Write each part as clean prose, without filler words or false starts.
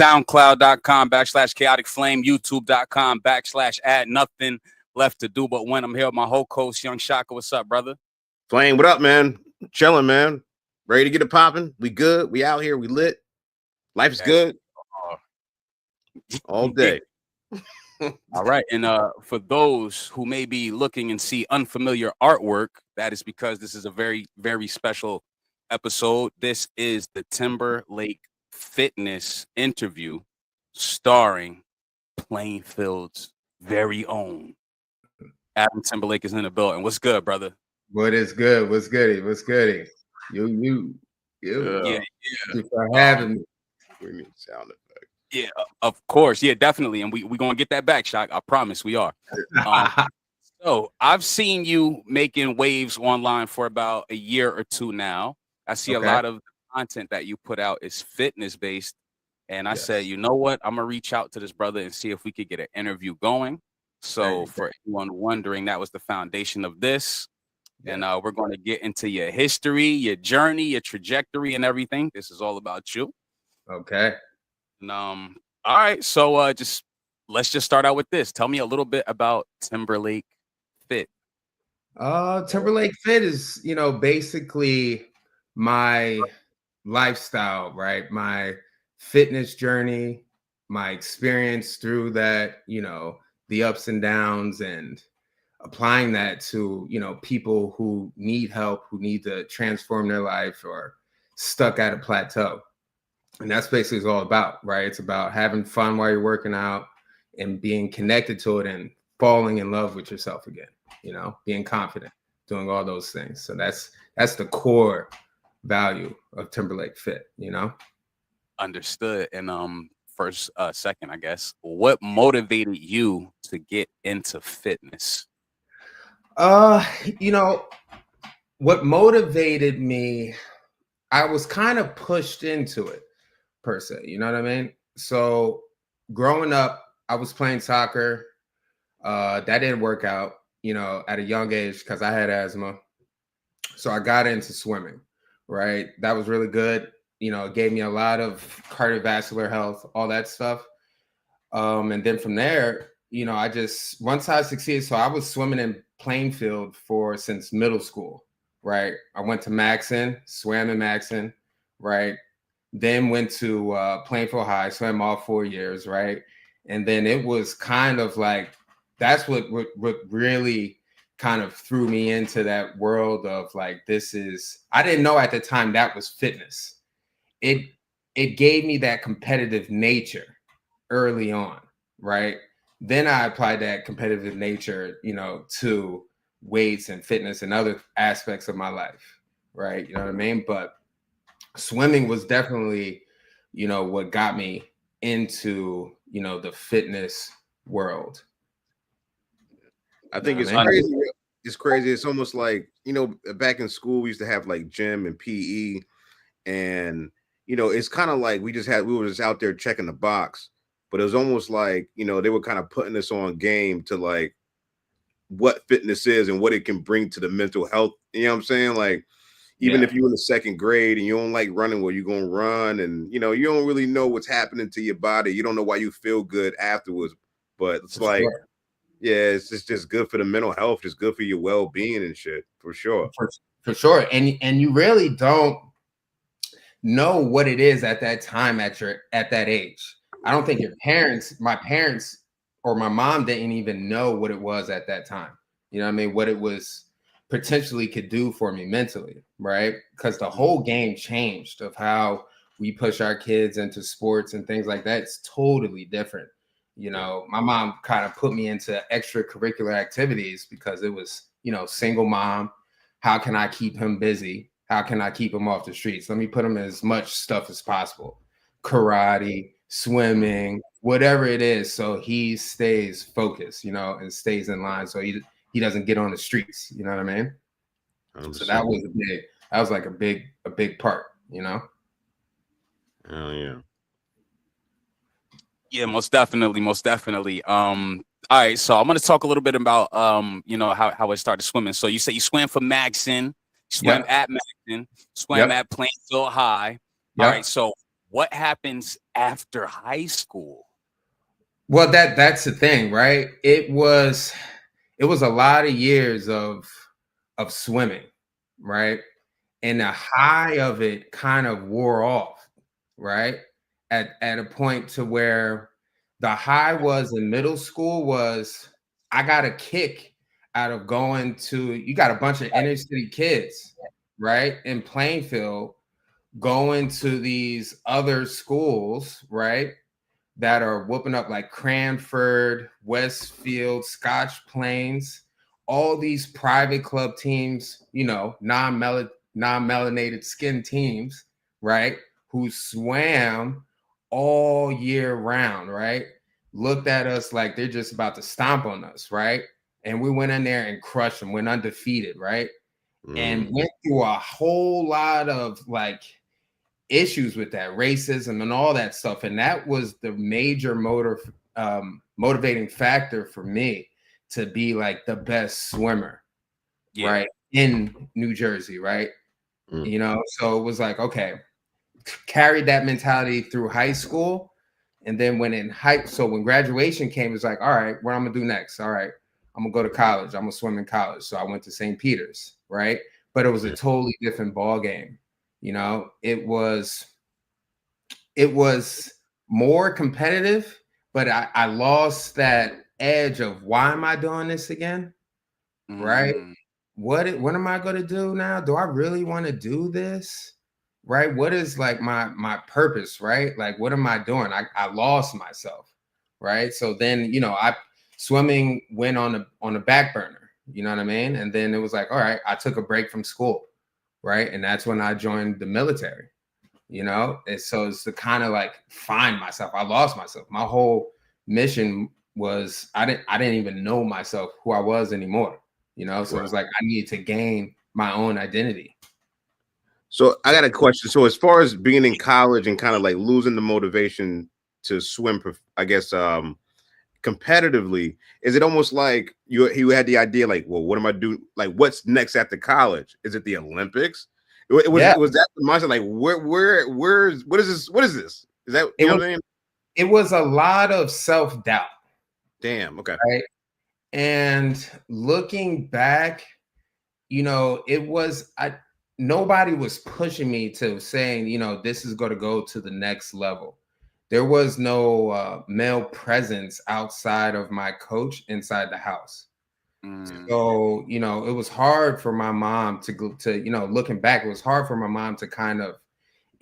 SoundCloud.com/chaotic flame, YouTube.com/add nothing left to do but win. I'm here with my co-host, Young Shaka. What's up, brother? Flame, what up, man? Chilling, man. Ready to get it popping. We good. We out here. We lit. Life's good. All day. All right. And for those who may be looking and see unfamiliar artwork, that is because this is a very, very special episode. This is the Timberlake Fitness interview starring Plainfield's very own Adam Timberlake is in the building. What's good, brother? What is good? What's goody? What's goody? You. Yeah. Thanks for having me. We need sound effect. Yeah, of course. Yeah, definitely. And we're going to get that back, Shock. I promise we are. So I've seen you making waves online for about a year or two now. I see a lot of the content that you put out is fitness based. And I said, you know what? I'm going to reach out to this brother and see if we could get an interview going. So for anyone wondering, that was the foundation of this. And we're going to get into your history, your journey, your trajectory, and everything. This is all about you. Okay. And, all right. So let's just start out with this. Tell me a little bit about Timberlake Fit. Timberlake Fit is, basically my lifestyle, right? My fitness journey, my experience through that, the ups and downs, and applying that to, people who need help, who need to transform their life or stuck at a plateau. And that's basically what it's all about, right? It's about having fun while you're working out and being connected to it and falling in love with yourself again, being confident, doing all those things. So that's the core value of Timberlake Fit, Understood. And second, I guess, what motivated you to get into fitness? What motivated me, I was kind of pushed into it per se, you know what I mean? So growing up, I was playing soccer. That didn't work out, at a young age because I had asthma. So I got into swimming, right? That was really good. It gave me a lot of cardiovascular health, all that stuff. And then from there, once I succeeded, so I was swimming in Plainfield since middle school, right? I went to Maxon, swam in Maxon, right? Then went to Plainfield High, swam all 4 years, right? And then it was kind of like, that's what really kind of threw me into that world of like, I didn't know at the time that was fitness. It gave me that competitive nature early on, right? Then I applied that competitive nature, to weights and fitness and other aspects of my life, right? You know what I mean? But swimming was definitely, what got me into, the fitness world. I think it's crazy. It's crazy. It's almost like, back in school, we used to have like gym and PE, and, it's kind of like we were just out there checking the box, but it was almost like, they were kind of putting us on game to like what fitness is and what it can bring to the mental health. You know what I'm saying? Like, even if you're in the second grade and you don't like running, well, you're going to run, and, you don't really know what's happening to your body. You don't know why you feel good afterwards, but it's like, it's just good for the mental health, just good for your well-being and shit, for sure. For sure. And you really don't know what it is at that time at that age. I don't think my parents or my mom didn't even know what it was at that time. You know what I mean? What it was potentially could do for me mentally, right? Because the whole game changed of how we push our kids into sports and things like that. It's totally different. My mom kind of put me into extracurricular activities because it was, single mom. How can I keep him busy? How can I keep him off the streets? Let me put him in as much stuff as possible. Karate, swimming, whatever it is. So he stays focused, and stays in line. So he doesn't get on the streets. You know what I mean? So that was like a big part, Oh yeah. Yeah, most definitely. All right, so I'm gonna talk a little bit about how I started swimming. So you say you swam for Maxon, swam at Maxon, swam at Plainfield High. All right, so what happens after high school? Well, that's the thing, right? It was a lot of years of swimming, right? And the high of it kind of wore off, right? At a point to where the high was in middle school was I got a kick out of going to, you got a bunch of inner city kids, right? In Plainfield going to these other schools, right? That are whooping up like Cranford, Westfield, Scotch Plains, all these private club teams, you know, non-melanated skin teams, right? Who swam all year round, right? Looked at us like they're just about to stomp on us, right? And we went in there and crushed them, went undefeated, right? And went through a whole lot of like issues with that, racism and all that stuff. And that was the major motivating factor for me to be like the best swimmer, right? In New Jersey, right? You know, so it was like, okay, carried that mentality through high school. And then when when graduation came, it's like, all right, what I'm gonna do next? All right, I'm gonna go to college. I'm gonna swim in college. So I went to St. Peter's, right? But it was a totally different ball game. You know, it was more competitive, but I lost that edge of why am I doing this again? Right? What am I going to do now? Do I really want to do this? Right? What is like my purpose, right? Like what am I doing? I lost myself, right? So then, you know, swimming went on the back burner, you know what I mean? And then it was like, all right, I took a break from school, right? And that's when I joined the military. You know, and so it's to kind of like find myself. I lost myself. My whole mission was I didn't even know myself, who I was anymore. You know, so it was like I needed to gain my own identity. So I got a question. So as far as being in college and kind of like losing the motivation to swim, I guess competitively, is it almost like you had the idea like, well, what am I doing? Like, what's next after college? Is it the Olympics? It was that the mindset like where's what is this? What is this? Is that you know what I mean? It was a lot of self-doubt. Damn, okay. Right. And looking back, you know, nobody was pushing me to saying, you know, this is going to go to the next level. There was no male presence outside of my coach inside the house. So, you know, it was hard for my mom to, you know, looking back, it was hard for my mom to kind of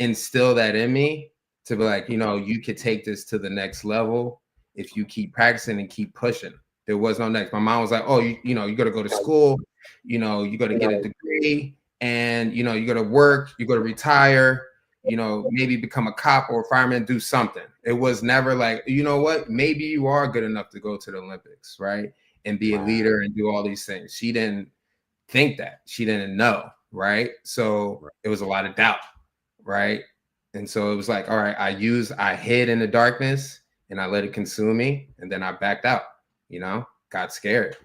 instill that in me to be like, you know, you could take this to the next level if you keep practicing and keep pushing. There was no next. My mom was like, oh, you know, you got to go to school, you know, you got to get a degree and, you know, you got to work, you got to retire, you know, maybe become a cop or a fireman, do something. It was never like, you know what, maybe you are good enough to go to the Olympics, right? And be a leader and do all these things. She didn't think that. She didn't know, right? So it was a lot of doubt, right? And so it was like, all right, I hid in the darkness and I let it consume me. And then I backed out, you know, got scared.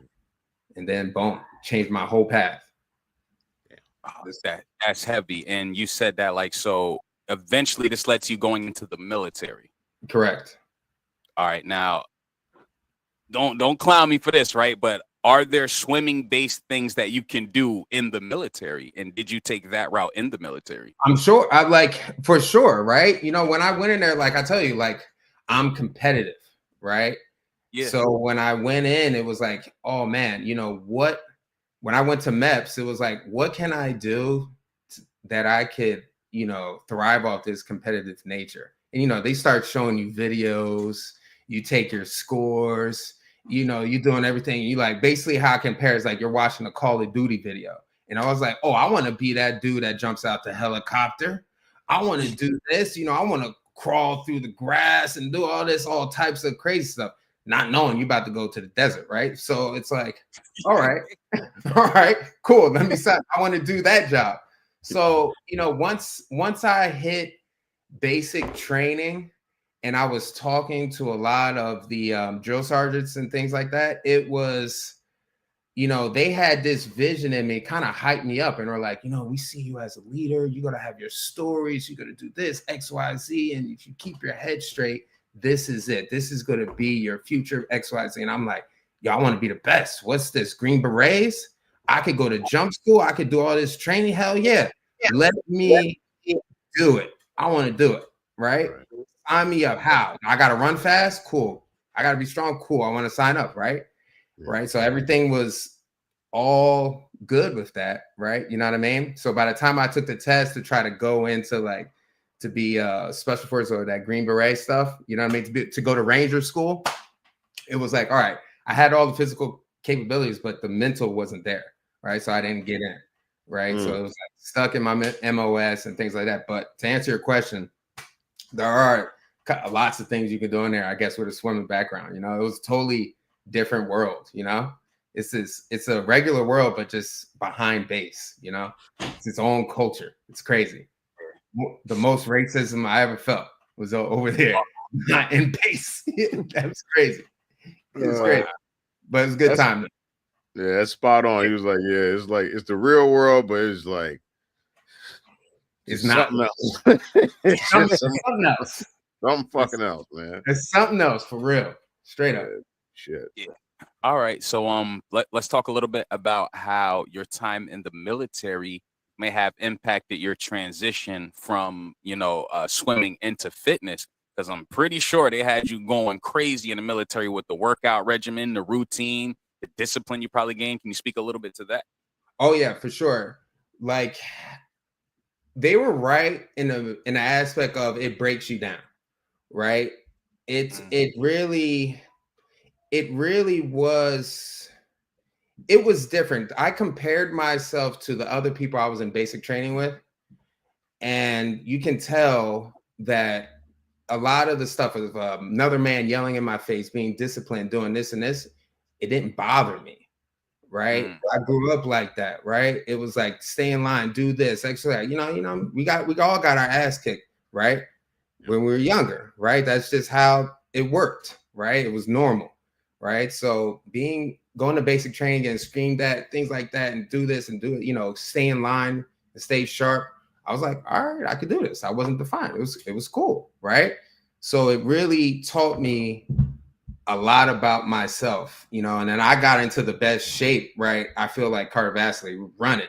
And then boom, changed my whole path. Wow, that's heavy. And you said that like, so eventually this lets you going into the military. Correct. All right. Now, don't clown me for this, right? But are there swimming based things that you can do in the military? And did you take that route in the military? I'm sure for sure, right? You know, when I went in there, like I tell you, like I'm competitive, right? Yeah. So when I went in, it was like, oh man, you know what? When I went to MEPS, it was like, what can I do that I could, you know, thrive off this competitive nature? And, you know, they start showing you videos, you take your scores, you know, you're doing everything. You like basically how it compares, like you're watching a Call of Duty video. And I was like, oh, I want to be that dude that jumps out the helicopter. I want to do this, you know, I want to crawl through the grass and do all types of crazy stuff, not knowing you're about to go to the desert, right? So it's like, all right, all right, cool. Let me start. I want to do that job. So, you know, once I hit basic training and I was talking to a lot of the drill sergeants and things like that, it was you know, they had this vision in me, kind of hyped me up, and were like, you know, we see you as a leader. You're gonna have your stories. You're gonna do this, X, Y, Z, and if you keep your head straight, this is it. This is gonna be your future, X, Y, Z. And I'm like, yo, I want to be the best. What's this? Green Berets? I could go to jump school. I could do all this training. Hell yeah, let me do it. I want to do it. Right? Sign me up. How? I got to run fast. Cool. I got to be strong. Cool. I want to sign up. Right? Right. So everything was all good with that. Right. You know what I mean? So by the time I took the test to try to go into like to be special forces or that Green Beret stuff, you know what I mean? To go to Ranger school, it was like, all right, I had all the physical capabilities, but the mental wasn't there. Right. So I didn't get in. Right. So it was like stuck in my MOS and things like that. But to answer your question, there are lots of things you can do in there, I guess, with a swimming background. You know, it was totally different world, you know. It's a regular world, but just behind base, you know. It's its own culture. It's crazy. The most racism I ever felt was over there, not in base. That was crazy. It was crazy, but it was a good time. Yeah, that's spot on. He was like, yeah, it's the real world, but it's like it's not something else. It's something else. Something fucking else, man. It's something else for real. Straight up. Shit. Yeah. All right. So let's talk a little bit about how your time in the military may have impacted your transition from, you know, swimming into fitness. Because I'm pretty sure they had you going crazy in the military with the workout regimen, the routine, the discipline you probably gained. Can you speak a little bit to that? Oh yeah, for sure. Like they were right in the aspect of it breaks you down, right? It really was different. I compared myself to the other people I was in basic training with, and you can tell that a lot of the stuff of another man yelling in my face, being disciplined, doing this and this, it didn't bother me, right? I grew up like that, right? It was like stay in line, do this, exercise. You know, we all got our ass kicked, right? When we were younger, right? That's just how it worked, right? It was normal, right? So going to basic training and screamed at, things like that, and do this and do it, you know, stay in line and stay sharp. I was like, all right, I could do this. I wasn't defined. It was cool, right? So it really taught me a lot about myself, you know, and then I got into the best shape, right? I feel like cardiovascularly, running,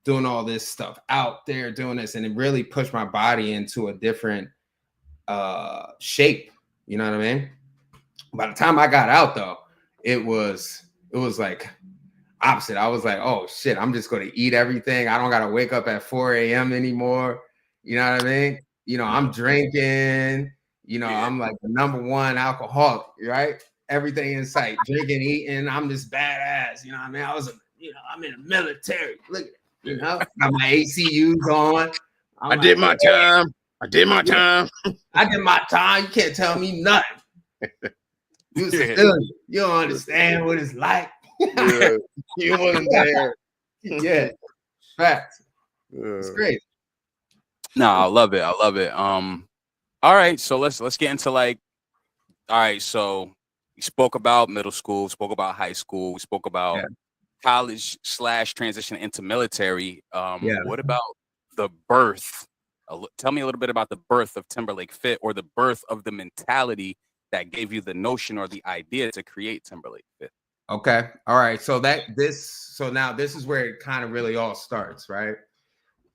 doing all this stuff out there, doing this, and it really pushed my body into a different shape. You know what I mean? By the time I got out, though, it was like opposite. I was like, oh shit, I'm just going to eat everything. I don't got to wake up at 4 a.m. anymore. You know what I mean? You know, I'm drinking, you know, I'm like the #1 alcoholic, right? Everything in sight, drinking, eating. I'm just badass. You know what I mean? I'm in the military. Look at it, you know, got my ACUs on. I did my time. I did my time. You can't tell me nothing. You a civilian. You don't understand what it's like. Yeah, you wasn't there. Yeah, facts. It's crazy. No, I love it. All right, so let's get into like, all right, so we spoke about middle school, spoke about high school, we spoke about college / transition into military. What about the birth? Tell me a little bit about the birth of Timberlake Fit, or the birth of the mentality that gave you the notion or the idea to create Timberlake Fit. Okay. All right. So now this is where it kind of really all starts, right?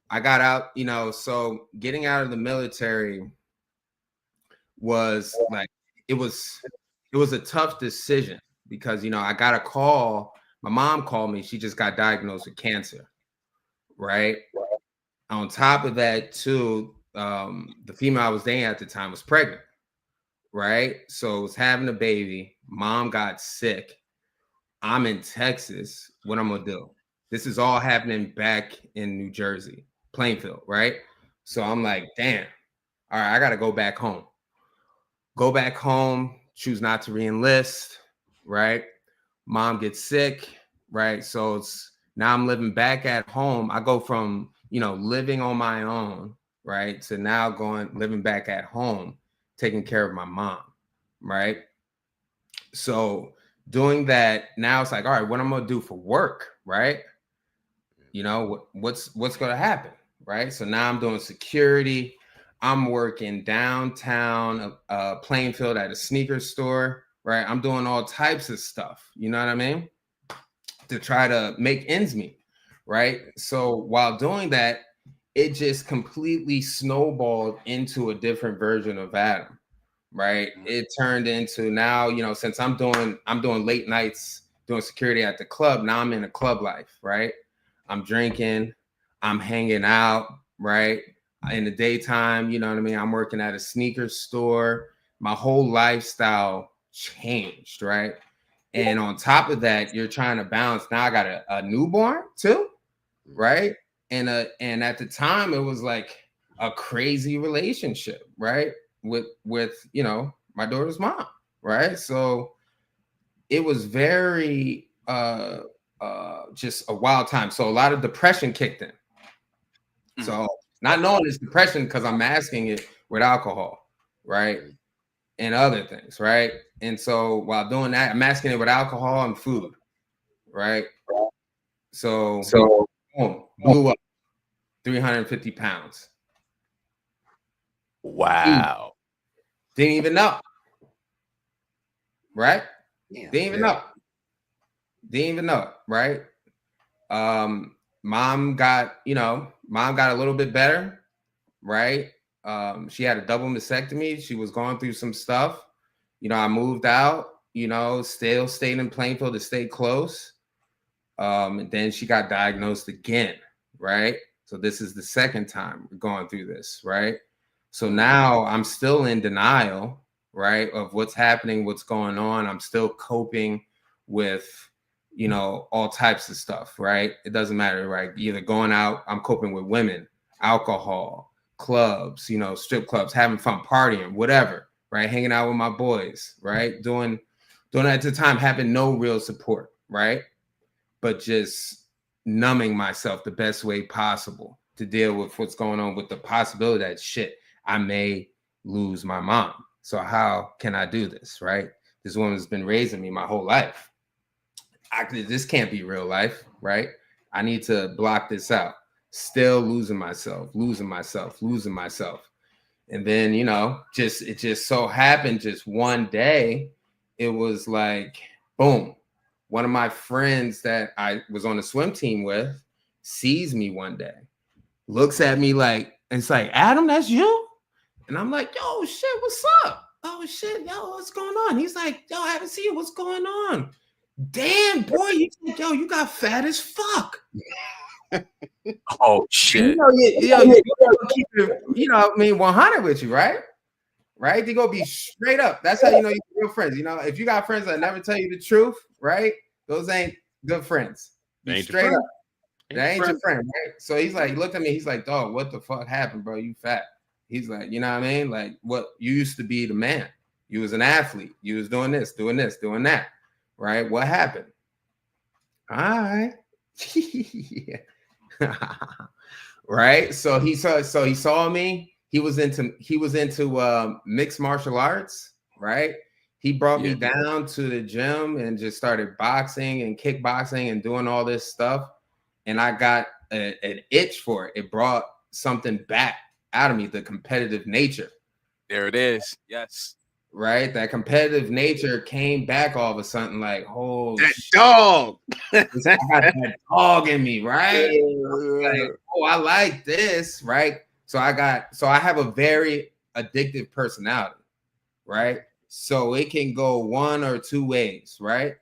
I got out, you know, so getting out of the military was like, it was a tough decision because, you know, I got a call. My mom called me. She just got diagnosed with cancer, right? On top of that, too, the female I was dating at the time was pregnant, right? So I was having a baby. Mom got sick. I'm in Texas. What I'm gonna do? This is all happening back in New Jersey, Plainfield, right? So I'm like, damn. All right, I gotta go back home. Go back home. Choose not to re-enlist, right? Mom gets sick, right? So now I'm living back at home. I go from, you know, living on my own, right, to now living back at home, taking care of my mom, right? So doing that, now it's like, all right, what I'm gonna do for work, right? You know, what's gonna happen, right? So now I'm doing security. I'm working downtown Plainfield at a sneaker store, right? I'm doing all types of stuff, you know what I mean? To try to make ends meet, right? So while doing that, it just completely snowballed into a different version of Adam, right? It turned into now, you know, since I'm doing late nights doing security at the club, now I'm in a club life, right? I'm drinking, I'm hanging out, right? In the daytime, you know what I mean? I'm working at a sneaker store. My whole lifestyle changed, right? And on top of that, you're trying to balance. Now I got a newborn too, right? And at the time, it was like a crazy relationship, right? With you know, my daughter's mom, right? So it was very just a wild time. So a lot of depression kicked in. So not knowing it's depression because I'm masking it with alcohol, right? And other things, right? And so while doing that, I'm masking it with alcohol and food, right? So boom, blew up 350 pounds. Wow. Didn't even know. Right? Didn't even know. Didn't even know, right? Mom got a little bit better, right? She had a double mastectomy. She was going through some stuff. You know, I moved out, you know, still stayed in Plainfield to stay close. And then she got diagnosed again, right? So this is the second time we're going through this, right? So now I'm still in denial, right, of what's happening, what's going on. I'm still coping with, you know, all types of stuff, right? It doesn't matter, right? Either going out, I'm coping with women, alcohol, clubs, you know, strip clubs, having fun, partying, whatever, right? Hanging out with my boys, right? Doing at the time, having no real support, right? But just numbing myself the best way possible to deal with what's going on, with the possibility that shit, I may lose my mom. So how can I do this, right? This woman's been raising me my whole life. This can't be real life, right? I need to block this out. Still losing myself. And then, you know, it just so happened just one day, it was like, boom. One of my friends that I was on the swim team with sees me one day, looks at me like, and it's like, Adam, that's you? And I'm like, yo, shit, what's up? Oh, shit, yo, what's going on? He's like, yo, I haven't seen you. What's going on? Damn, boy, you got fat as fuck. Oh, shit. Keep it, you know, I mean, 100 with you, right? Right? They go be straight up. That's how you know you're real friends. You know, if you got friends that never tell you the truth, right? Those ain't good friends. Be straight up. That ain't your friend, right? So he's like, he looked at me, he's like, dog, what the fuck happened, bro? You fat. He's like, you know what I mean? Like, what, you used to be the man. You was an athlete. You was doing this, doing that. Right? What happened? All right. Right? So he saw me. He was into mixed martial arts, right? He brought me down to the gym and just started boxing and kickboxing and doing all this stuff. And I got an itch for it. It brought something back out of me, the competitive nature. There it is. Yes. Right? That competitive nature came back all of a sudden, like, oh, that dog. I got that dog in me, right? Like, oh, I like this, right? So I have a very addictive personality, right? So it can go one or two ways, right?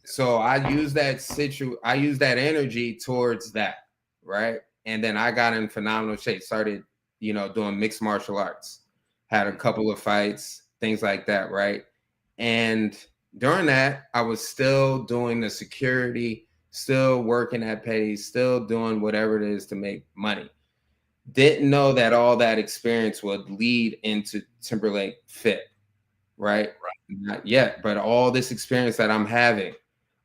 So I use that energy towards that, right? And then I got in phenomenal shape, started, you know, doing mixed martial arts, had a couple of fights, things like that, right? And during that, I was still doing the security, still working at Petty, still doing whatever it is to make money. Didn't know that all that experience would lead into Timberlake Fit, right? Not yet, but all this experience that I'm having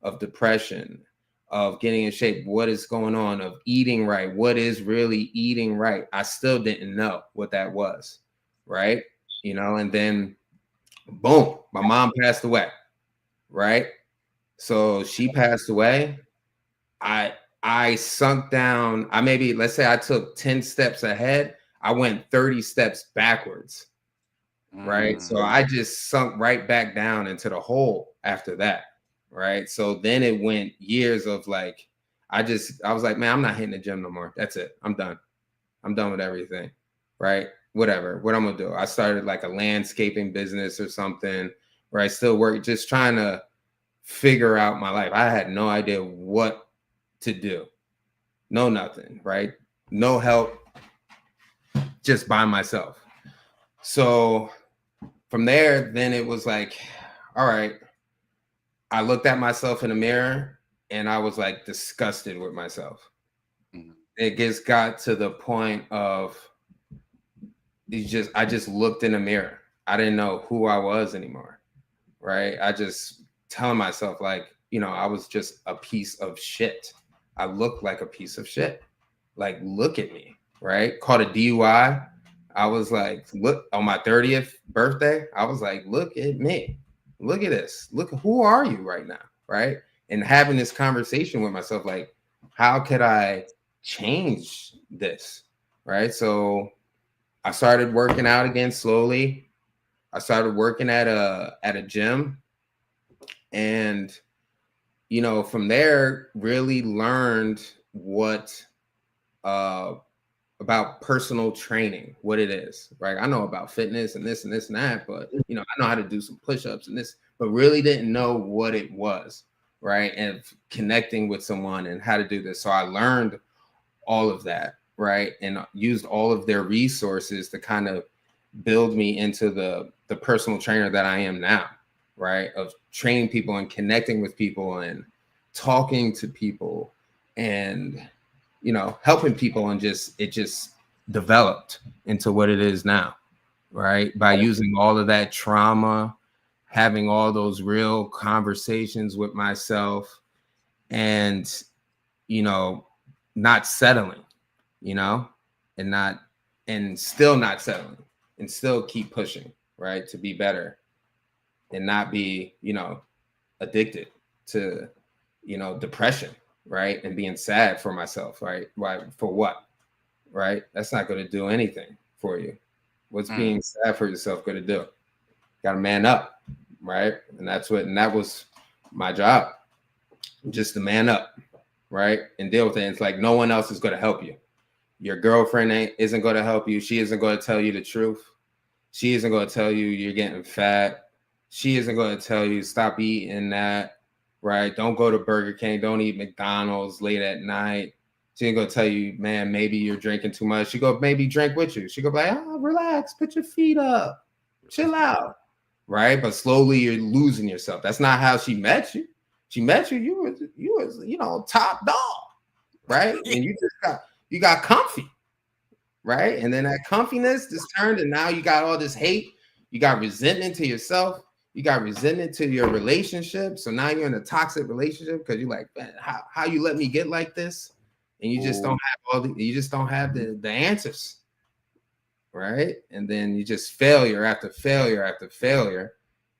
of depression, of getting in shape, what is going on, of eating right, what is really eating right, I still didn't know what that was, right? You know, and then boom, my mom passed away, right? So she passed away. I sunk down. Let's say I took 10 steps ahead. I went 30 steps backwards. Right. So I just sunk right back down into the hole after that. Right. So then it went years of like, I was like, man, I'm not hitting the gym no more. That's it. I'm done. I'm done with everything. Right. Whatever. What I'm going to do. I started like a landscaping business or something where I still work, just trying to figure out my life. I had no idea what to do. No, nothing. Right. No help. Just by myself. So from there, then it was like, all right. I looked at myself in the mirror and I was like disgusted with myself. Mm-hmm. It just got to the point of I just looked in the mirror. I didn't know who I was anymore. Right. I just telling myself like, I was just a piece of shit. I looked like a piece of shit. Like, look at me. Right. Caught a DUI. I was like, look, on my 30th birthday, I was like, look at me. Look at this. Look, who are you right now? Right. And having this conversation with myself, like, how could I change this? Right. So I started working out again slowly. I started working at a gym. And, from there, really learned what about personal training, what it is, right? I know about fitness and this and this and that, but I know how to do some push-ups and this, but really didn't know what it was, right? And connecting with someone and how to do this. So I learned all of that, right? And used all of their resources to kind of build me into the personal trainer that I am now, right? Of training people and connecting with people and talking to people and helping people, and it just developed into what it is now, right? By using all of that trauma, having all those real conversations with myself and, not settling, and still not settling and still keep pushing, right? To be better and not be, addicted to, depression, right? And being sad for myself, right? Why? For what? Right? That's not going to do anything for you. What's being sad for yourself going to do? Got to man up, right? And that was my job, just to man up, right? And deal with it. And it's like no one else is going to help you. Your girlfriend isn't going to help you. She isn't going to tell you the truth. She isn't going to tell you you're getting fat. She isn't going to tell you stop eating that. Right? Don't go to Burger King. Don't eat McDonald's late at night. She ain't gonna tell you, man, maybe you're drinking too much. She go maybe drink with you. She go like, relax, put your feet up, chill out. Right? But slowly you're losing yourself. That's not how she met you. She met you, you was top dog, right? And you got comfy, right? And then that comfiness just turned, and now you got all this hate, you got resentment to yourself. You got resentment to your relationship. So now you're in a toxic relationship because you're like, man, how you let me get like this? And you just don't have the answers. Right. And then you just failure after failure after failure.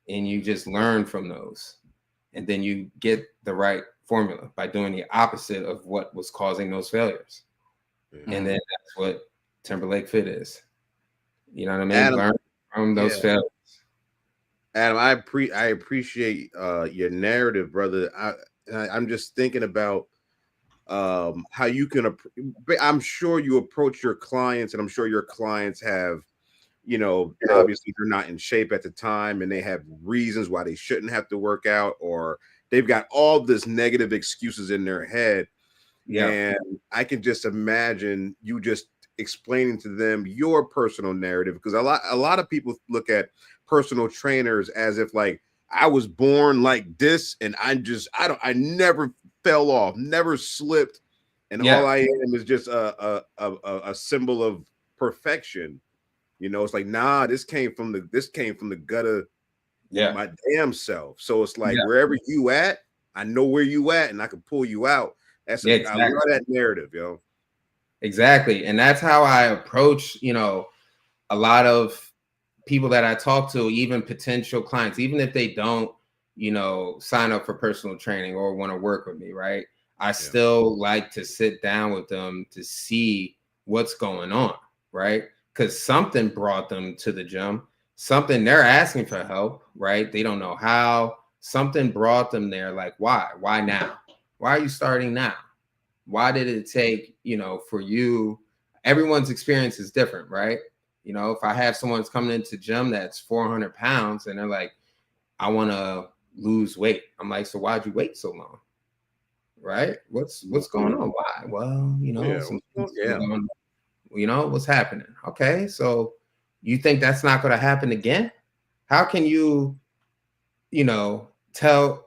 And you just learn from those. And then you get the right formula by doing the opposite of what was causing those failures. Mm-hmm. And then that's what Timberlake Fit is. You know what I mean? Adam, learn from those failures. Adam, I appreciate your narrative, brother. I'm just thinking about how you can. I'm sure you approach your clients, and I'm sure your clients have, obviously they're not in shape at the time, and they have reasons why they shouldn't have to work out, or they've got all this negative excuses in their head. Yeah, and I can just imagine you just explaining to them your personal narrative, because a lot of people look at personal trainers as if like I was born like this and I never fell off, never slipped, and all I am is just a symbol of perfection. It's like, nah, this came from the gut of my damn self. So it's like wherever you at, I know where you at and I can pull you out. That's exactly. I love that narrative, yo. Exactly. And that's how I approach, a lot of people that I talk to, even potential clients, even if they don't, sign up for personal training or want to work with me, right? I still like to sit down with them to see what's going on, right? Because something brought them to the gym, something they're asking for help, right? They don't know how, something brought them there. Like, why? Why now? Why are you starting now? Why did it take, for you? Everyone's experience is different, right? If I have someone's coming into gym that's 400 pounds and they're like, I want to lose weight. I'm like, so why'd you wait so long? Right? What's going on? Why? Well, what's happening? Okay, so you think that's not going to happen again? How can you,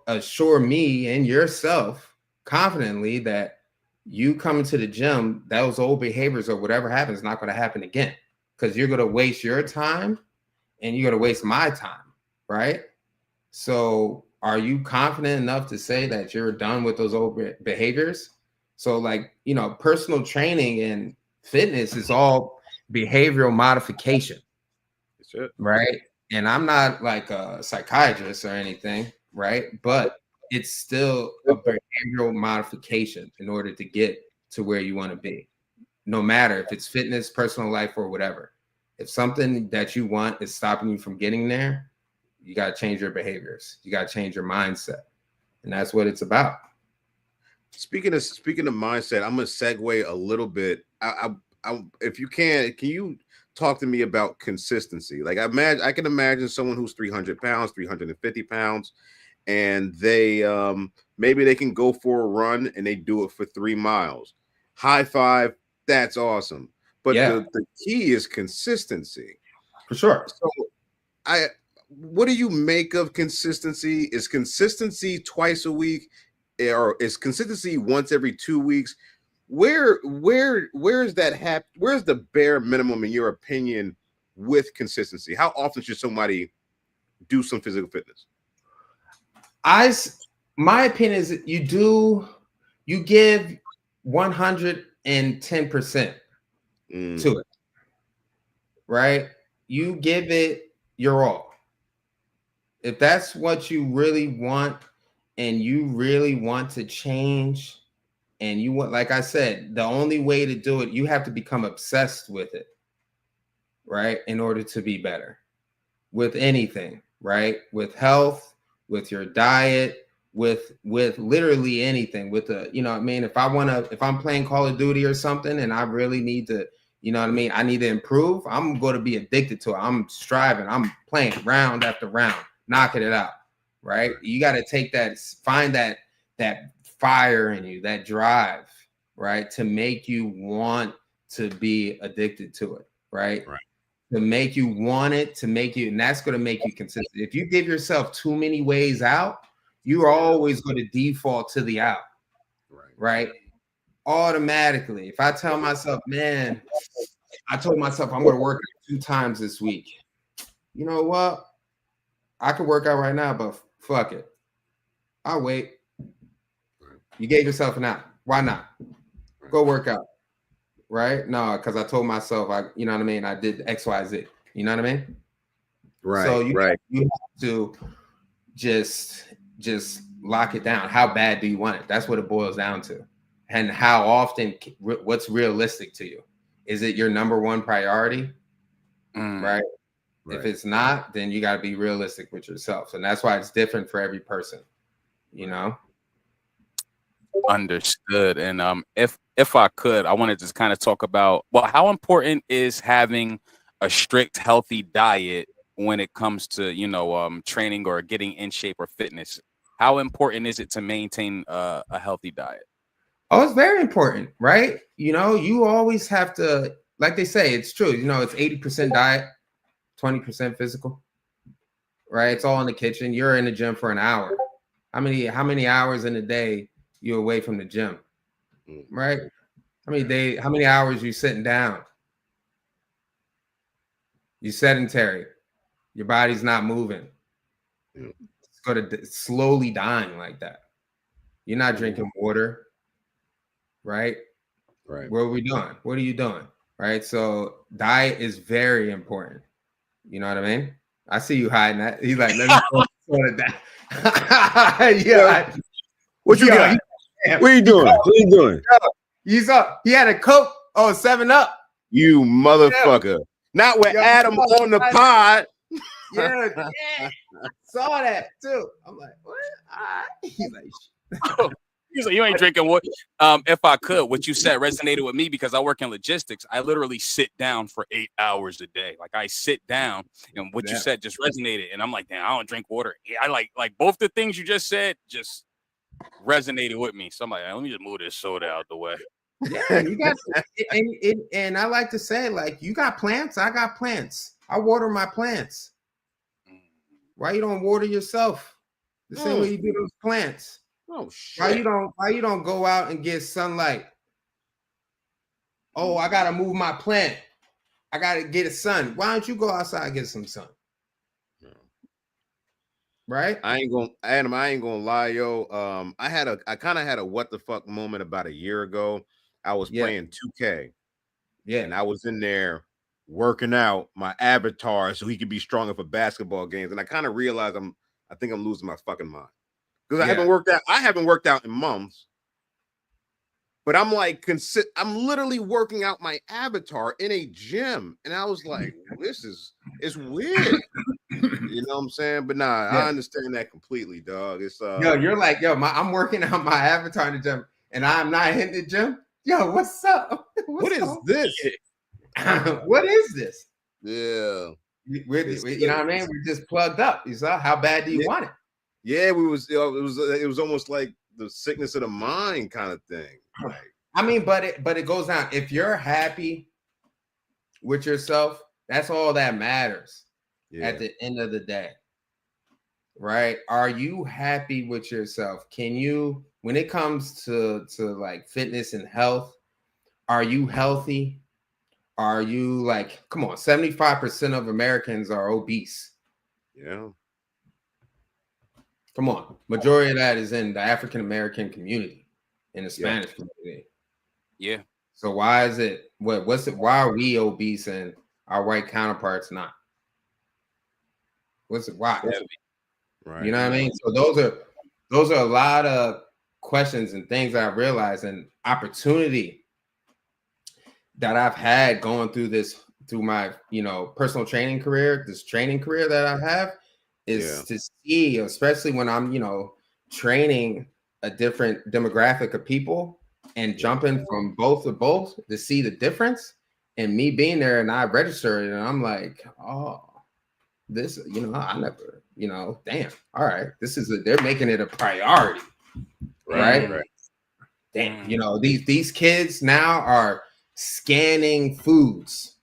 assure me and yourself confidently that you coming to the gym, those old behaviors or whatever happens is not going to happen again? Because you're going to waste your time and you're going to waste my time, right? So are you confident enough to say that you're done with those old behaviors? So personal training and fitness is all behavioral modification, right? And I'm not like a psychiatrist or anything, right? But it's still a behavioral modification in order to get to where you want to be, no matter if it's fitness, personal life, or whatever. If something that you want is stopping you from getting there, you got to change your behaviors. You got to change your mindset. And that's what it's about. Speaking of mindset, I'm going to segue a little bit. If you can you talk to me about consistency? Like I can imagine someone who's 300 pounds, 350 pounds, and they maybe they can go for a run and they do it for 3 miles. High five, that's awesome. But the key is consistency. For sure. So what do you make of consistency? Is consistency twice a week, or is consistency once every 2 weeks? Where is that where's the bare minimum in your opinion with consistency? How often should somebody do some physical fitness? My opinion is that you give 110% to it, right? You give it your all. If that's what you really want and you really want to change and you want, like I said, the only way to do it, you have to become obsessed with it, right? In order to be better with anything, right? With health, with your diet, with literally anything, with if I'm playing Call of Duty or something and I really need to, I need to improve, I'm going to be addicted to it. I'm striving, I'm playing round after round, knocking it out, right? You got to find that fire in you, that drive, right? To make you want to be addicted to it, right? To make you want it, and that's going to make you consistent. If you give yourself too many ways out, you're always going to default to the out, right? Automatically. If I tell myself, man, I told myself I'm going to work 2 times this week. You know what? I could work out right now, but fuck it. I'll wait. You gave yourself an out. Why not? Go work out. Right? No, because I told myself, I did X, Y, Z. You know what I mean? Right. So you have to just lock it down. How bad do you want it? That's what it boils down to. And how often, what's realistic to you? Is it your number one priority? Right? If it's not, then you got to be realistic with yourself. And that's why it's different for every person, Understood. And if I could, I want to just kind of talk about, well, how important is having a strict, healthy diet when it comes to, training or getting in shape or fitness? How important is it to maintain a healthy diet? Oh, it's very important, right? You always have to, like they say, it's true. It's 80% diet, 20% physical, right? It's all in the kitchen. You're in the gym for an hour. How many hours in a day you're away from the gym, right? How many hours you sitting down? You're sedentary. Your body's not moving. It's going to slowly dying like that. You're not drinking water, right? Right. What are we doing? What are you doing? Right? So diet is very important. You know what I mean? I see you hiding that. He's like, let me Sort of that. Yeah. What you got? What are you doing? What are you doing? You saw he had a Coke. Oh, 7-Up. You motherfucker. Yeah. Not with Adam on the pod. Yeah. Saw that too. I'm like, what? He's like, He's like, you ain't drinking water. If I could, what you said resonated with me because I work in logistics. I literally sit down for 8 hours a day. Like I sit down, and what you said just resonated. And I'm like, damn, I don't drink water. I like both the things you just said just resonated with me. So I'm like, let me just move this soda out the way. Yeah, you got and I like to say, like, you got plants, I got plants. I water my plants. Why you don't water yourself the same way you do those plants? Oh shit! Why you don't go out and get sunlight? Oh, I gotta move my plant. I gotta get a sun. Why don't you go outside and get some sun? Right? I ain't gonna lie, yo. I kind of had a what the fuck moment about a year ago. I was playing 2K. Yeah, and I was in there working out my avatar so he could be stronger for basketball games. And I kind of realized I think I'm losing my fucking mind. Because I haven't worked out in months. But I'm like, I'm literally working out my avatar in a gym. And I was like, it's weird. You know what I'm saying? But nah, I understand that completely, dog. It's you're like, I'm working out my avatar in the gym and I'm not hitting the gym. Yo, what's up? What is this? What is this? Yeah. You know what I mean? We're just plugged up. You saw how bad do you want it? Yeah, it was almost like the sickness of the mind kind of thing. Like, I mean, but it goes down. If you're happy with yourself, that's all that matters at the end of the day. Right? Are you happy with yourself? Can you, when it comes to like fitness and health, are you healthy? Are you like, come on, 75% of Americans are obese. Yeah. Come on. Majority of that is in the African American community, in the Spanish community. Yeah. So why is it why are we obese and our white counterparts not? Why? Right. You know what I mean? So those are a lot of questions and things that I realized and opportunity that I've had going through my, personal training career, this training career that I have is to see, especially when I'm, training a different demographic of people and jumping from both to both to see the difference and me being there and I register it and I'm like, oh, this, I never, damn, all right, they're making it a priority, right? Damn, these kids now are scanning foods.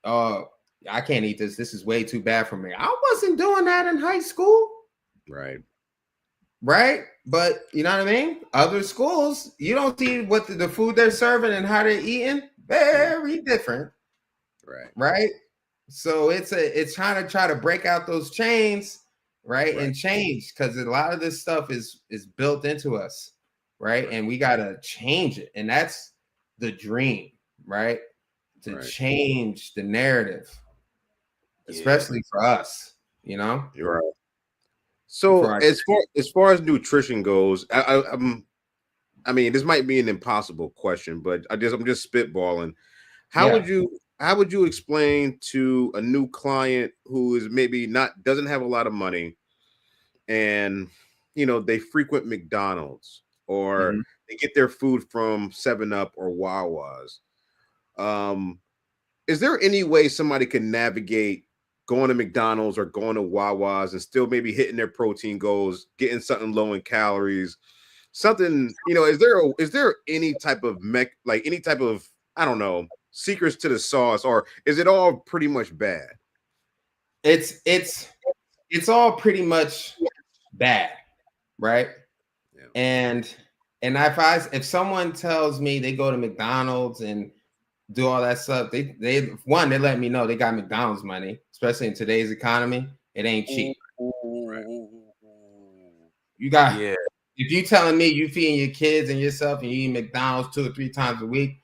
I can't eat this. This is way too bad for me. I wasn't doing that in high school. Right. But you know what I mean? Other schools, you don't see what the food they're serving and how they're eating. Very different. Right. So it's trying to break out those chains, right? And change, because a lot of this stuff is built into us, right? And we gotta change it. And that's the dream, right? To change the narrative, especially for us, You're right. So as far as nutrition goes, I mean, this might be an impossible question, but I'm just spitballing. How would you explain to a new client who is maybe doesn't have a lot of money and they frequent McDonald's or they get their food from 7-Up or Wawa's? Is there any way somebody can navigate going to McDonald's or going to Wawa's and still maybe hitting their protein goals, getting something low in calories, something, is there any type of I don't know, secrets to the sauce, or is it all pretty much bad? It's all pretty much bad, right? And if someone tells me they go to McDonald's and do all that stuff, they let me know they got McDonald's money, especially in today's economy. It ain't cheap. You got if you telling me you feeding your kids and yourself and you eat McDonald's 2 or 3 times a week,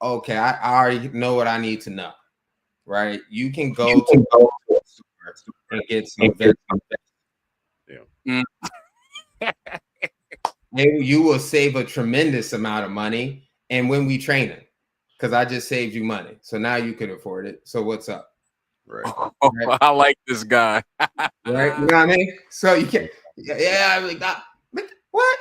okay, I already know what I need to know, right? You can go to and get some vegetables, Yeah. You will save a tremendous amount of money. And when we train it, because I just saved you money. So now you can afford it. So what's up? Right. Right. I like this guy. Right. You know what I mean? So you can't. Yeah. What?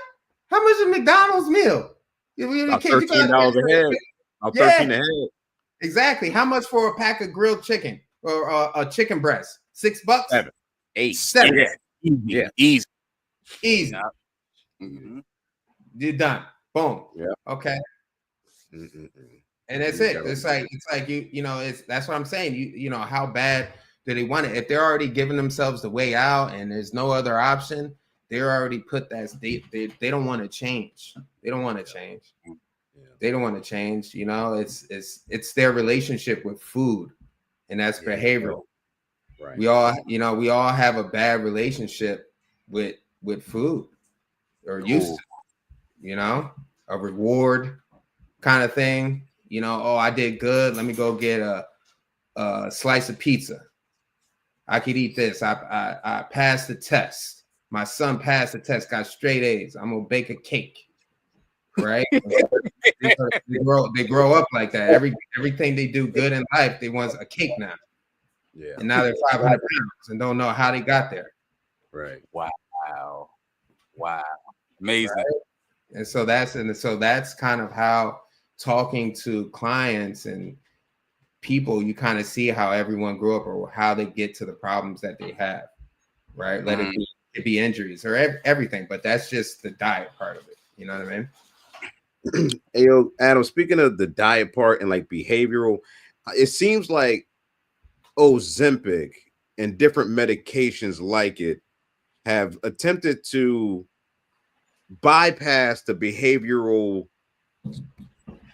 How much is McDonald's meal? About $13 a head. About 13 a head. Exactly. How much for a pack of grilled chicken or a chicken breast? $6? 7, 8. 7. Yeah. Easy. Yeah. Mm-hmm. You're done. Boom. Yeah. Okay. Mm-mm-mm. And that's it. It's like you know, that's what I'm saying. You know, how bad do they want it? If they're already giving themselves the way out and there's no other option, they're already put that they don't want to change. They don't want to change. They don't want to change. You know, it's their relationship with food, and that's behavioral. Right. We all have a bad relationship with food, or used to, you know, a reward kind of thing. You know, oh, I did good. Let me go get a slice of pizza. I could eat this. I passed the test. My son passed the test, got straight A's. I'm gonna bake a cake. Right? they grow up like that. Everything they do good in life, they want a cake now. Yeah. And now they're 500 pounds and don't know how they got there. Right. Wow. Amazing. Right? And so that's kind of how talking to clients and people, you kind of see how everyone grew up or how they get to the problems that they have, right? Let it be injuries or everything, but that's just the diet part of it. You know what I mean? Hey, yo, Adam, speaking of the diet part and like behavioral, it seems like Ozempic and different medications like it have attempted to bypass the behavioral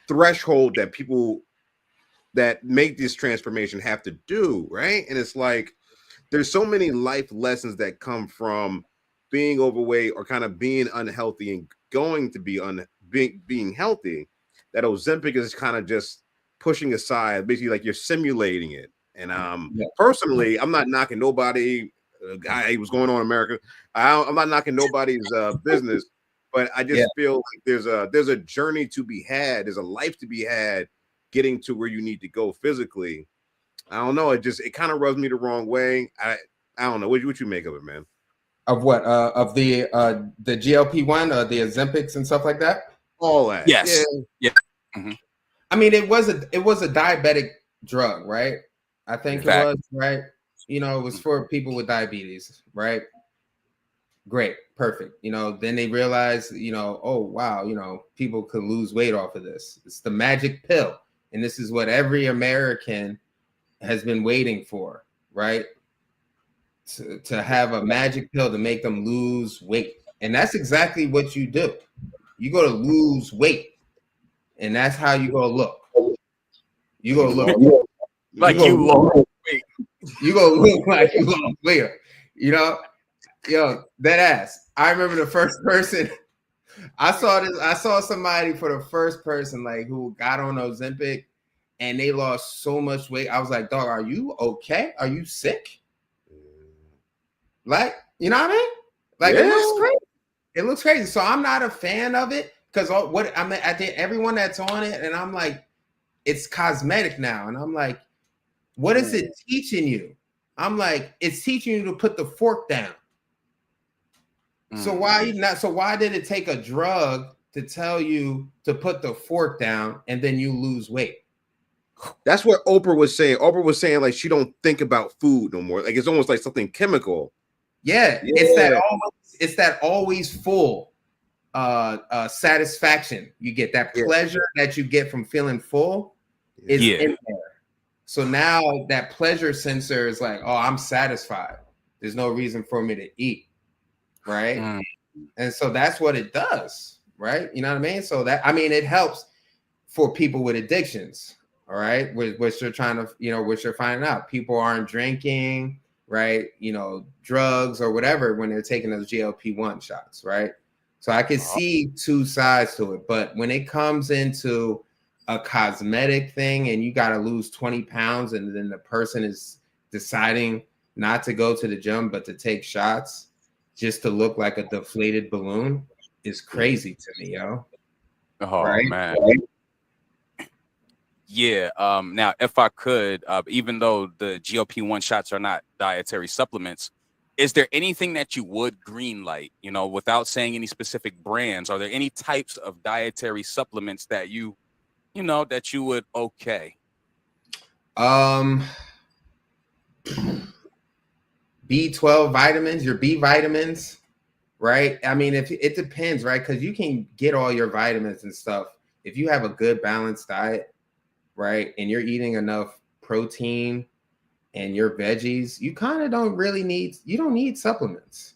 threshold that people that make this transformation have to do, right? And it's like there's so many life lessons that come from being overweight or kind of being unhealthy and going to be being healthy, that Ozempic is kind of just pushing aside, basically like you're simulating it. And personally, I'm not knocking nobody. Guy, what's going on in America? I'm not knocking nobody's business, but I just feel like there's a journey to be had. There's a life to be had getting to where you need to go physically. I don't know. It kind of rubs me the wrong way. I don't know. What you make of it, man? Of what? Of the GLP-1 or the Ozempics and stuff like that? All that. Yes. Yeah. Mm-hmm. I mean, it was a diabetic drug, right? I think it was, right? You know, it was for people with diabetes, right? Great, perfect. You know, then they realized, you know, oh wow, you know, people could lose weight off of this. It's the magic pill, and this is what every American has been waiting for, right? To have a magic pill to make them lose weight, and that's exactly what you do. You go to lose weight, and that's how you go look. You go look like you lost weight. You go look like you lost weight. You know, yo, that ass. I remember the first person I saw somebody for the first person like who got on Ozempic and they lost so much weight. I was like, dog, are you okay? Are you sick? Like, you know what I mean? Like it looks crazy. It looks crazy. So I'm not a fan of it because I think everyone that's on it, and I'm like, it's cosmetic now. And I'm like, what is it teaching you? I'm like, it's teaching you to put the fork down. So why not? So why did it take a drug to tell you to put the fork down and then you lose weight? That's what Oprah was saying. Oprah was saying like she don't think about food no more. Like it's almost like something chemical. Yeah. It's that always full satisfaction. You get that pleasure that you get from feeling full is in there. So now that pleasure sensor is like, oh, I'm satisfied. There's no reason for me to eat. Right. And so that's what it does. Right. You know what I mean? So it helps for people with addictions. All right. Which they're trying to, which they're finding out. People aren't drinking, right? Drugs or whatever when they're taking those GLP-1 shots. Right. So I can see two sides to it. But when it comes into a cosmetic thing and you got to lose 20 pounds and then the person is deciding not to go to the gym, but to take shots. just to look like a deflated balloon is crazy to me, yo. Oh right? man. Yeah. Now, if I could, even though the GLP-1 shots are not dietary supplements, is there anything that you would green light? You know, without saying any specific brands, are there any types of dietary supplements that you know, that you would okay? B12 vitamins, your B vitamins, right? I mean, if it depends, right? Because you can get all your vitamins and stuff if you have a good balanced diet, right? And you're eating enough protein and your veggies, you kind of don't really need, you don't need supplements,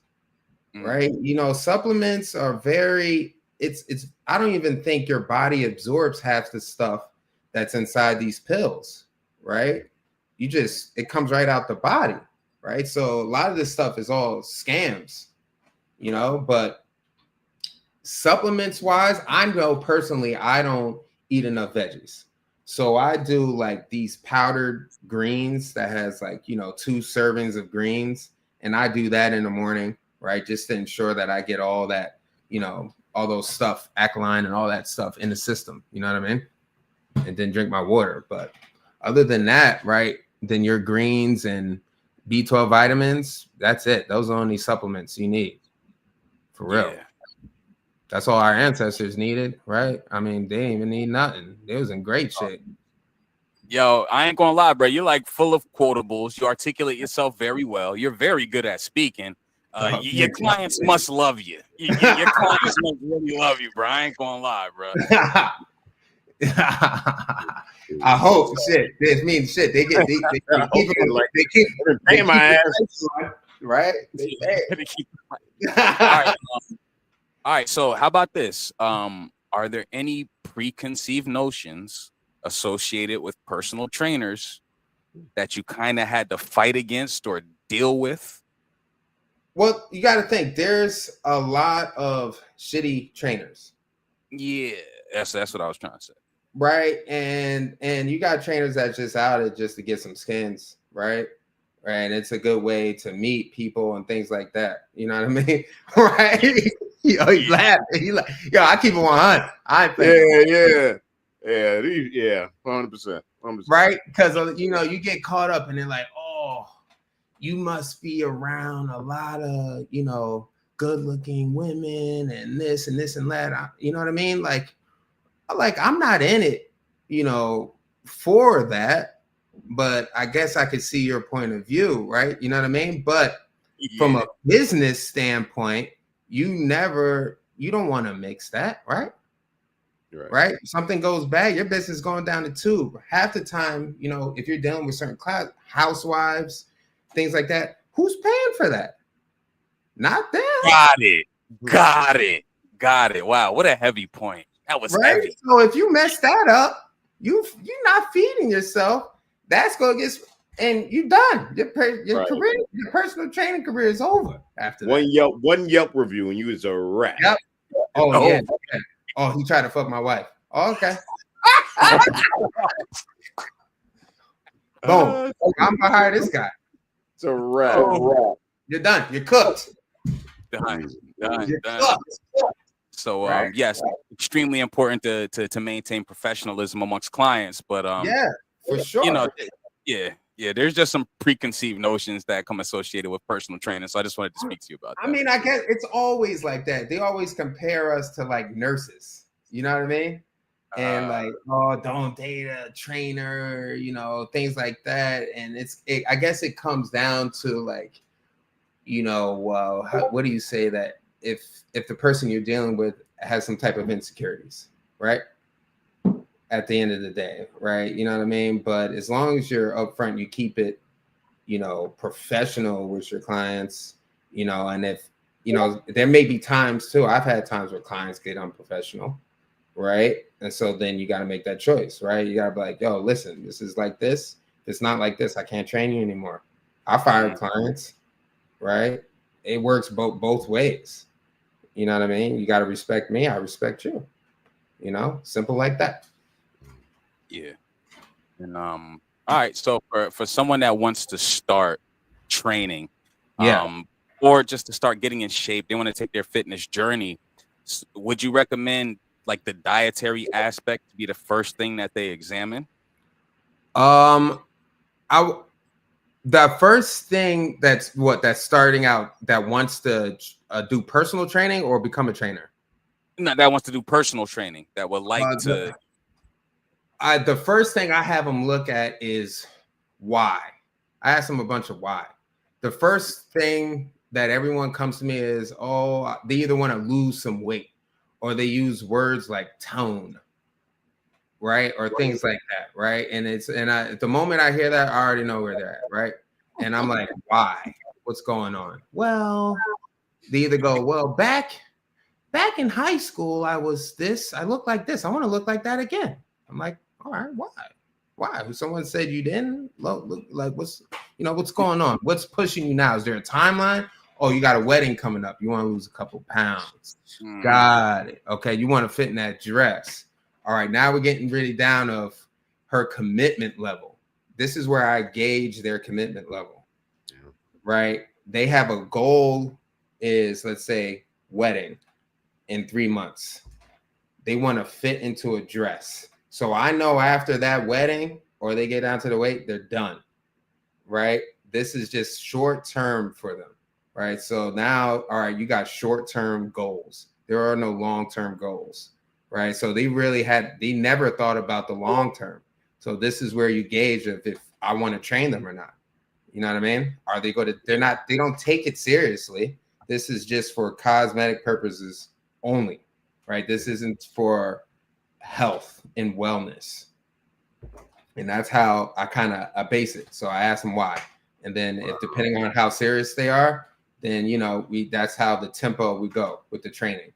right? You know, supplements are very, it's, I don't even think your body absorbs half the stuff that's inside these pills, right? You just, it comes right out the body, right? So a lot of this stuff is all scams, you know, but supplements wise, I know personally, I don't eat enough veggies. So I do like these powdered greens that has like, you know, 2 servings of greens. And I do that in the morning, right? Just to ensure that I get all that, you know, all those stuff, alkaline and all that stuff in the system. You know what I mean? And then drink my water. But other than that, right, then your greens and B12 vitamins, that's it. Those are the only supplements you need. For real. Yeah. That's all our ancestors needed, right? I mean, they didn't even need nothing. They was in great shape. Yo, I ain't gonna lie, bro. You're like full of quotables. You articulate yourself very well. You're very good at speaking. Your clients must love you. Your clients must really love you, bro. I ain't gonna lie, bro. I hope shit. This means shit. They get they keep paying my ass, right? They All right. So how about this? Are there any preconceived notions associated with personal trainers that you kind of had to fight against or deal with? Well, you got to think there's a lot of shitty trainers. Yeah, that's what I was trying to say. Right, and you got trainers that just out it just to get some skins, right? And it's a good way to meet people and things like that. You know what I mean? Right? Yo, he's laughing. He like, yo, I keep it 100. I ain't yeah, 100%. Right? Because you know, you get caught up and they're like, oh, you must be around a lot of, you know, good-looking women and this and that. You know what I mean? Like I'm not in it, you know, for that, but I guess I could see your point of view, right? You know what I mean? But from a business standpoint, you don't want to mix that, right? Right? Something goes bad, your business is going down the tube. Half the time, you know, if you're dealing with certain housewives, things like that, who's paying for that? Not them. Got it. Wow, what a heavy point. That was right. Heavy. So if you mess that up, you're not feeding yourself. That's gonna get, and you're done. Your career, your personal training career is over after that. One Yelp review, and you was a rat. Yep. Oh yeah. Oh, he tried to fuck my wife. Oh, okay. Boom. I'm gonna hire this guy. It's a rat. You're done. You're cooked. Done. Cooked. So yes, extremely important to maintain professionalism amongst clients. But yeah, for sure. You know, yeah. There's just some preconceived notions that come associated with personal training. So I just wanted to speak to you about that. I mean, I guess it's always like that. They always compare us to like nurses. You know what I mean? And like, oh, don't date a trainer. You know, things like that. And I guess it comes down to like, you know, what do you say that if the person you're dealing with has some type of insecurities, right? At the end of the day, right? You know what I mean? But as long as you're upfront, you keep it, you know, professional with your clients, you know, and if, you know, there may be times too, I've had times where clients get unprofessional, right? And so then you got to make that choice, right? You got to be like, yo, listen, this is like this. If it's not like this, I can't train you anymore. I fire clients, right? It works both ways. You know what I mean? You got to respect me. I respect you. You know, simple like that. Yeah. And all right. So for someone that wants to start training, or just to start getting in shape, they want to take their fitness journey, would you recommend like the dietary aspect to be the first thing that they examine? The first thing that's starting out that wants to do personal training or become a trainer. No, that wants to do personal training. That would like to. The first thing I have them look at is why. I ask them a bunch of why. The first thing that everyone comes to me is, oh, they either want to lose some weight or they use words like tone, right? Or things like that, right? And at the moment I hear that, I already know where they're at, right? And I'm like, why? What's going on? Well, they either go, well, back in high school, I was this, I look like this. I want to look like that again. I'm like, all right, why? Why? Someone said you didn't look like what's going on? What's pushing you now? Is there a timeline? Oh, you got a wedding coming up. You want to lose a couple pounds. Got it. Okay, you want to fit in that dress. All right, now we're getting really down of her commitment level. This is where I gauge their commitment level, right? They have a goal is, let's say, wedding in 3 months. They want to fit into a dress. So I know after that wedding or they get down to the weight, they're done, right? This is just short term for them, right? So now, all right, you got short term goals. There are no long term goals, right? So they never thought about the long term. So this is where you gauge if I want to train them or not. You know what I mean? Are they going to, they don't take it seriously. This is just for cosmetic purposes only, right? This isn't for health and wellness. And that's how I base it. So I ask them why. And then if depending on how serious they are, then, that's how the tempo we go with the training.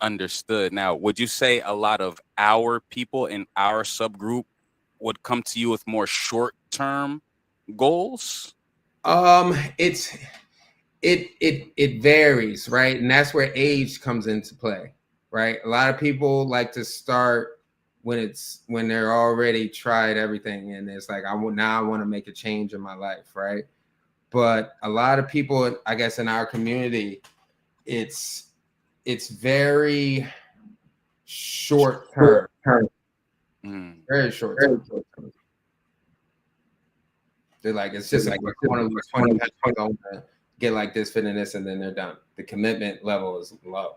Understood. Now, would you say a lot of our people in our subgroup would come to you with more short-term goals? It varies, right? And that's where age comes into play, right? A lot of people like to start when they're already tried everything, and it's like I want to make a change in my life, right? But a lot of people, I guess, in our community, it's very short term, very short term. They're like, it's just like, I want to lose 20 pounds, I want to get like this, fit in this, and then they're done. The commitment level is low.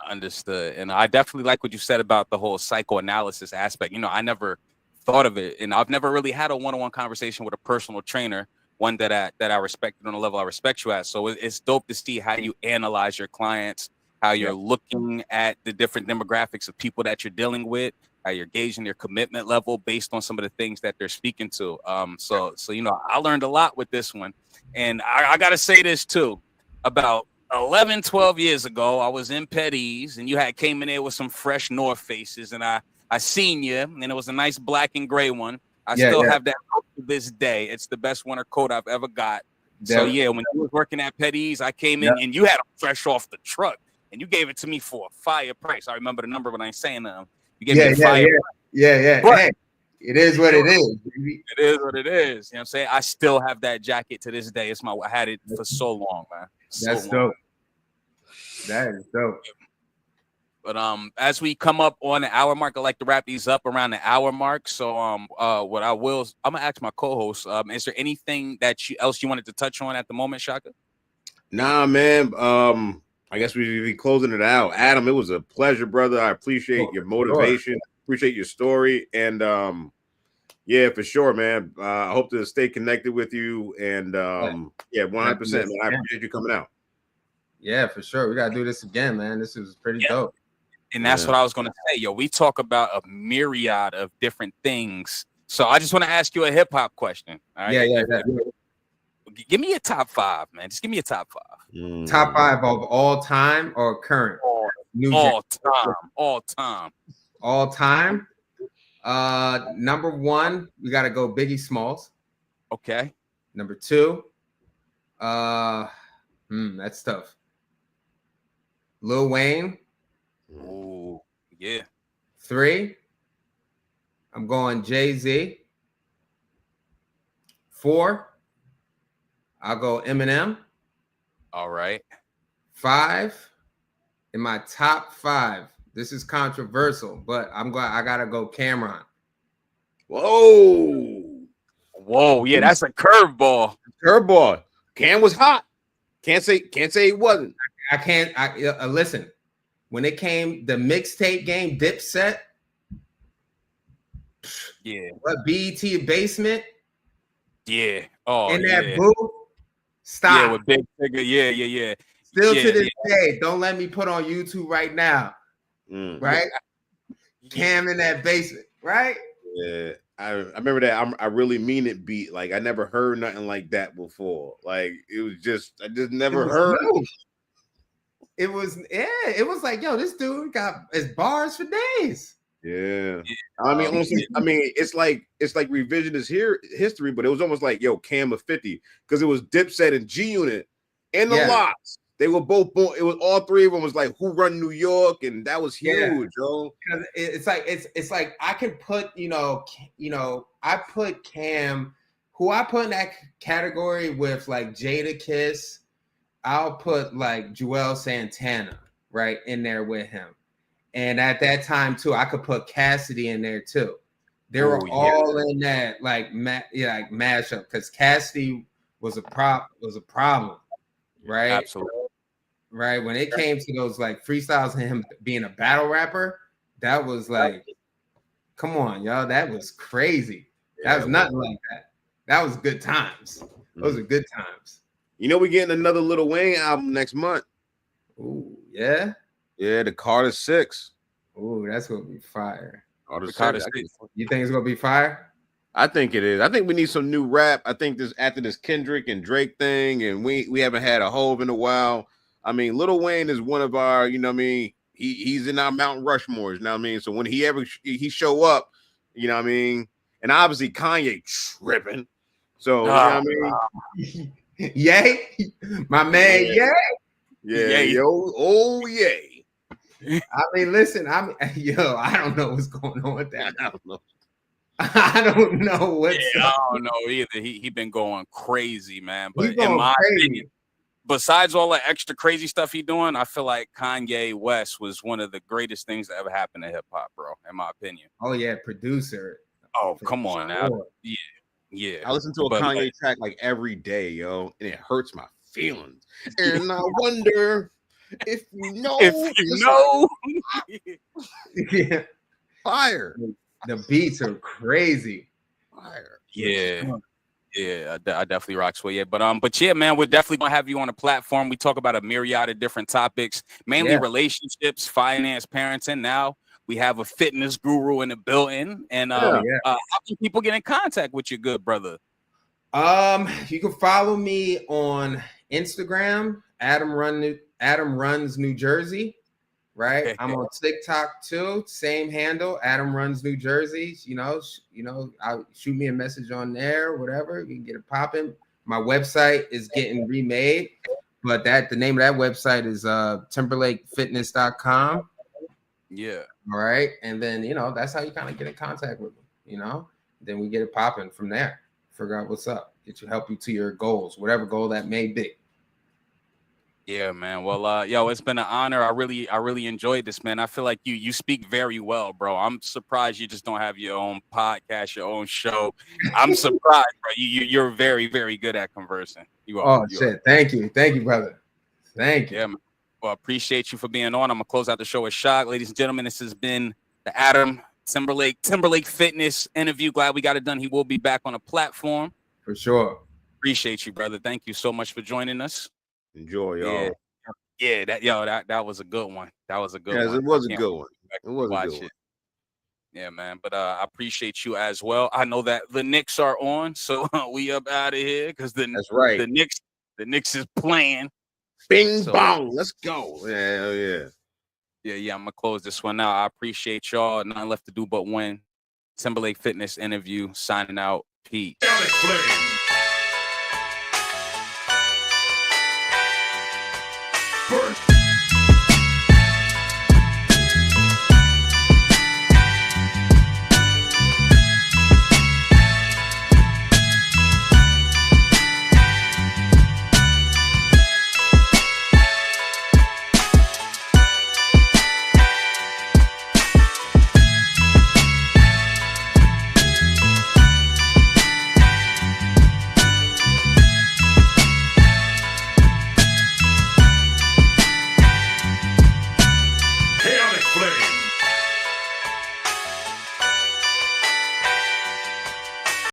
Understood. And I definitely like what you said about the whole psychoanalysis aspect. I never thought of it, and I've never really had a one-on-one conversation with a personal trainer, one that I respected on a level I respect you at. So it's dope to see how you analyze your clients, how you're looking at the different demographics of people that you're dealing with, how you're gauging their commitment level based on some of the things that they're speaking to. So I learned a lot with this one. And I got to say this too, about 11, 12 years ago, I was in Petty's and you had came in there with some fresh North Faces, and I seen you, and it was a nice black and gray one. I still have that coat to this day. It's the best winter coat I've ever got. So when you was working at Petty's, I came in and you had them fresh off the truck, and you gave it to me for a fire price. I remember the number, but I ain't saying them. You gave me a fire price. Yeah. But hey, it is what it is. It is what it is. You know what I'm saying? I still have that jacket to this day. I had it for so long, man. That's dope. That is dope. But as we come up on the hour mark, I like to wrap these up around the hour mark. So I'm gonna ask my co-host, is there anything else you wanted to touch on at the moment, Shaka? Nah, man. I guess we'll be closing it out. Adam, it was a pleasure, brother. I appreciate your motivation, appreciate your story, and yeah, for sure, man. I hope to stay connected with you, and 100%, man. I appreciate you coming out. Yeah, for sure. We gotta do this again, man. This was pretty dope. And that's what I was gonna say. Yo, we talk about a myriad of different things. So I just want to ask you a hip hop question. All right? Yeah. Give me a top 5, man. Just give me a top 5. Top 5 of all time or current? All time. All time. Number 1, we gotta go Biggie Smalls. Okay. Number 2, that's tough. Lil Wayne. Oh, yeah. 3, I'm going Jay-Z. 4, I'll go Eminem. All right. 5 in my top 5. This is controversial, but I gotta go Cameron. Whoa, yeah, that's a curveball. Curveball. Cam was hot. Can't say he wasn't. I can't. Listen. When it came the mixtape game, Dipset. Yeah. What BET basement? Yeah. Oh, in yeah. that booth. Stop. Yeah, with Big Figure. Yeah. Still to this day, don't let me put on YouTube right now. Right? Cam in that basement, right? Yeah. I remember that. I really mean it beat. Like I never heard nothing like that before. Like it was just I just never heard. It was like, yo, this dude got his bars for days. Yeah. I mean, it's like revisionist history, but it was almost like, yo, Cam of 50, because it was Dipset and G Unit and the Lots. They were both born. It was all three of them was like Who Run New York, and that was huge, yo. It's like I can put, I put Cam, who I put in that category with like Jada Kiss. I'll put like Joel Santana right in there with him. And at that time too, I could put Cassidy in there too. They were all in that like mashup, because Cassidy was a problem, right? Absolutely. Right. When it came to those like freestyles and him being a battle rapper, that was like, come on, y'all. That was crazy. That was nothing like that. That was good times. Those are good times. You know, we're getting another Lil Wayne album next month. Ooh, yeah. Yeah, the Carter 6. Ooh, that's gonna be fire. Carter 6. You think it's gonna be fire? I think it is. I think we need some new rap. I think after this Kendrick and Drake thing, and we haven't had a Hove in a while. I mean, Lil Wayne is one of our, you know what I mean? He's in our Mount Rushmores, you know what I mean? So when he show up, you know what I mean? And obviously Kanye tripping. So, you know what I mean? Yay, my man, yay. Yeah, yo, oh yay. I mean, listen, I don't know what's going on with that. I don't know. I don't know what's I don't know either. He been going crazy, man. But in my opinion, besides all the extra crazy stuff he doing, I feel like Kanye West was one of the greatest things that ever happened to hip hop, bro. In my opinion. Oh yeah, producer. Oh come on now. Yeah. I listen to a Kanye track like every day, yo, and it hurts my feelings. And I wonder if you know. Yeah. Fire. The beats are crazy. Fire. Yeah. I definitely rock with it. But yeah, man, we're definitely gonna have you on a platform. We talk about a myriad of different topics, mainly relationships, finance, parenting. Now we have a fitness guru in the building. And how can people get in contact with you, good brother? You can follow me on Instagram, Adam Runs New Jersey. Right. I'm on TikTok too. Same handle, Adam Runs New Jersey. I'll shoot me a message on there, whatever. You can get it popping. My website is getting remade, but the name of that website is timberlakefitness.com. Yeah. All right. And then, that's how you kind of get in contact with me, Then we get it popping from there. Figure out what's up. Help you to your goals, whatever goal that may be. Yeah, man. Well, it's been an honor. I really enjoyed this, man. I feel like you speak very well, bro. I'm surprised you just don't have your own podcast, your own show. I'm surprised, bro. You're very, very good at conversing. You are. Oh, shit. Thank you, brother. Thank you. Yeah, man. Well, I appreciate you for being on. I'm gonna close out the show with Shock, ladies and gentlemen. This has been the Adam Timberlake Fitness interview. Glad we got it done. He will be back on a platform for sure. Appreciate you, brother. Thank you so much for joining us. Enjoy, y'all. Yeah, that was a good one. That was a good one. It was a good one. It was a good one. Yeah, man. But I appreciate you as well. I know that the Knicks are on, so we up out of here because that's right. The Knicks is playing. Bing bong, let's go. Yeah. I'm gonna close this one out. I appreciate y'all. Nothing left to do but win. Timberlake Fitness interview. Signing out. Peace. First. flame.